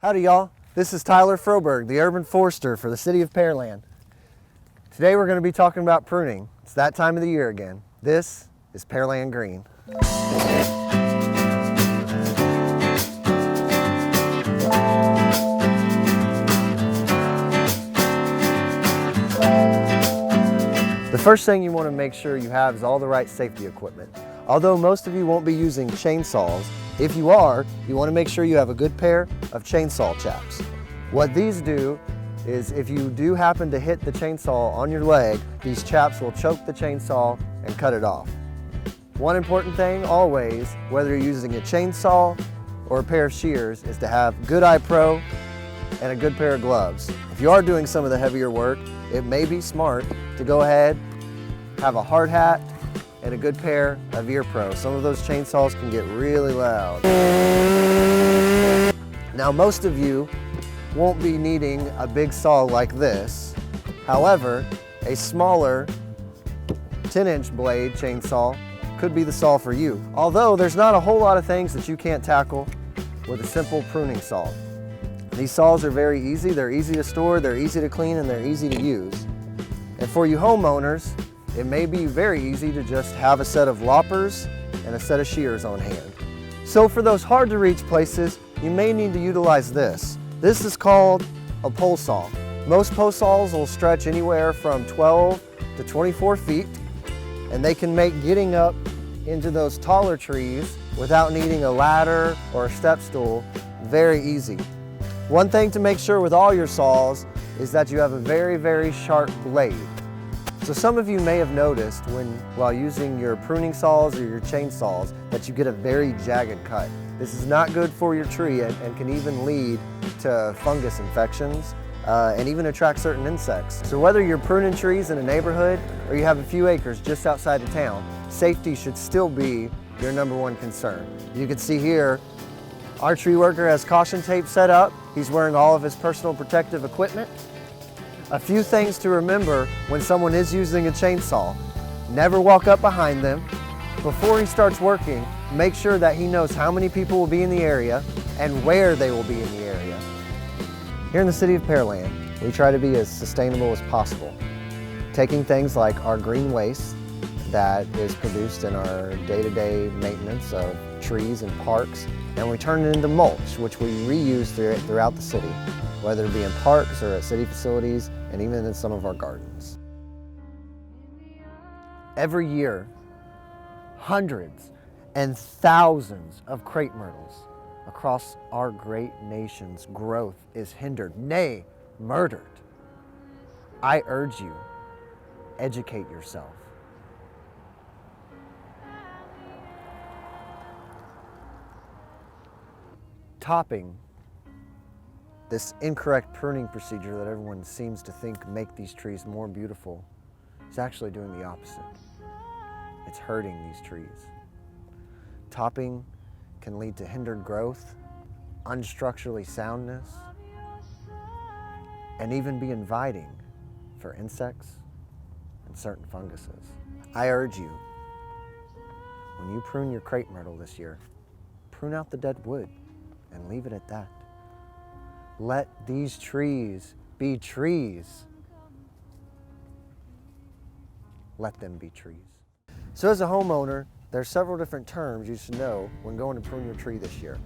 Howdy y'all, this is Tyler Froberg, the Urban Forester for the City of Pearland. Today we're going to be talking about pruning. It's that time of the year again. This is Pearland Green. The first thing you want to make sure you have is all the right safety equipment. Although most of you won't be using chainsaws, if you are, you want to make sure you have a good pair of chainsaw chaps. What these do is if you do happen to hit the chainsaw on your leg, these chaps will choke the chainsaw and cut it off. One important thing always, whether you're using a chainsaw or a pair of shears, is to have good eye pro and a good pair of gloves. If you are doing some of the heavier work, it may be smart to go ahead, have a hard hat, and a good pair of ear pro. Some of those chainsaws can get really loud. Now most of you won't be needing a big saw like this. However, a smaller 10-inch blade chainsaw could be the saw for you. Although there's not a whole lot of things that you can't tackle with a simple pruning saw. These saws are very easy, they're easy to store, they're easy to clean, and they're easy to use. And for you homeowners, it may be very easy to just have a set of loppers and a set of shears on hand. So for those hard to reach places, you may need to utilize this. This is called a pole saw. Most pole saws will stretch anywhere from 12 to 24 feet, and they can make getting up into those taller trees without needing a ladder or a step stool very easy. One thing to make sure with all your saws is that you have a very sharp blade. So some of you may have noticed while using your pruning saws or your chainsaws that you get a very jagged cut. This is not good for your tree and can even lead to fungus infections and even attract certain insects. So whether you're pruning trees in a neighborhood or you have a few acres just outside of town, safety should still be your #1 concern. You can see here, our tree worker has caution tape set up. He's wearing all of his personal protective equipment. A few things to remember when someone is using a chainsaw. Never walk up behind them. Before he starts working, make sure that he knows how many people will be in the area and where they will be in the area. Here in the City of Pearland, we try to be as sustainable as possible. Taking things like our green waste that is produced in our day-to-day maintenance of trees and parks, and we turn it into mulch, which we reuse throughout the city, whether it be in parks or at city facilities and even in some of our gardens. Every year, hundreds and thousands of crepe myrtles across our great nation's growth is hindered, nay, murdered. I urge you, educate yourself. Topping this incorrect pruning procedure that everyone seems to think make these trees more beautiful is actually doing the opposite. It's hurting these trees. Topping can lead to hindered growth, unstructurally soundness, and even be inviting for insects and certain funguses. I urge you, when you prune your crepe myrtle this year, prune out the dead wood and leave it at that. Let these trees be trees. Let them be trees. So as a homeowner, there are several different terms you should know when going to prune your tree this year.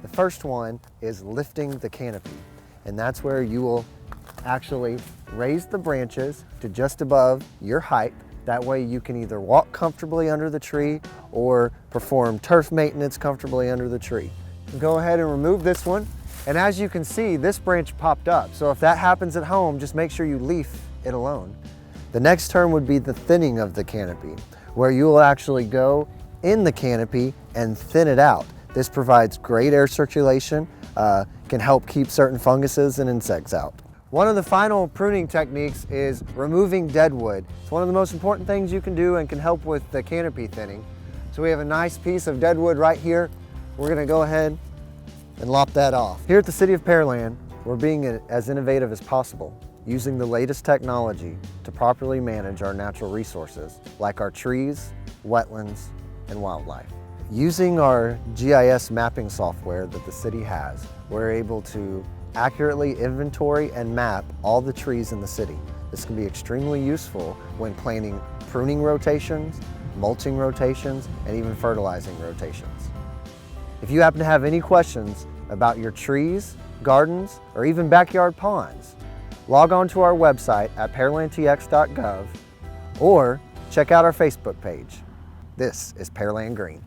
The first one is lifting the canopy, and that's where you will actually raise the branches to just above your height. That way you can either walk comfortably under the tree or perform turf maintenance comfortably under the tree. Go ahead and remove this one. And as you can see, this branch popped up. So if that happens at home, just make sure you leaf it alone. The next term would be the thinning of the canopy, where you will actually go in the canopy and thin it out. This provides great air circulation, can help keep certain funguses and insects out. One of the final pruning techniques is removing dead wood. It's one of the most important things you can do and can help with the canopy thinning. So we have a nice piece of dead wood right here. We're gonna go ahead and lop that off. Here at the City of Pearland, we're being as innovative as possible, using the latest technology to properly manage our natural resources, like our trees, wetlands, and wildlife. Using our GIS mapping software that the city has, we're able to accurately inventory and map all the trees in the city. This can be extremely useful when planning pruning rotations, mulching rotations, and even fertilizing rotations. If you happen to have any questions about your trees, gardens, or even backyard ponds, log on to our website at pearlandtx.gov or check out our Facebook page. This is Pearland Green.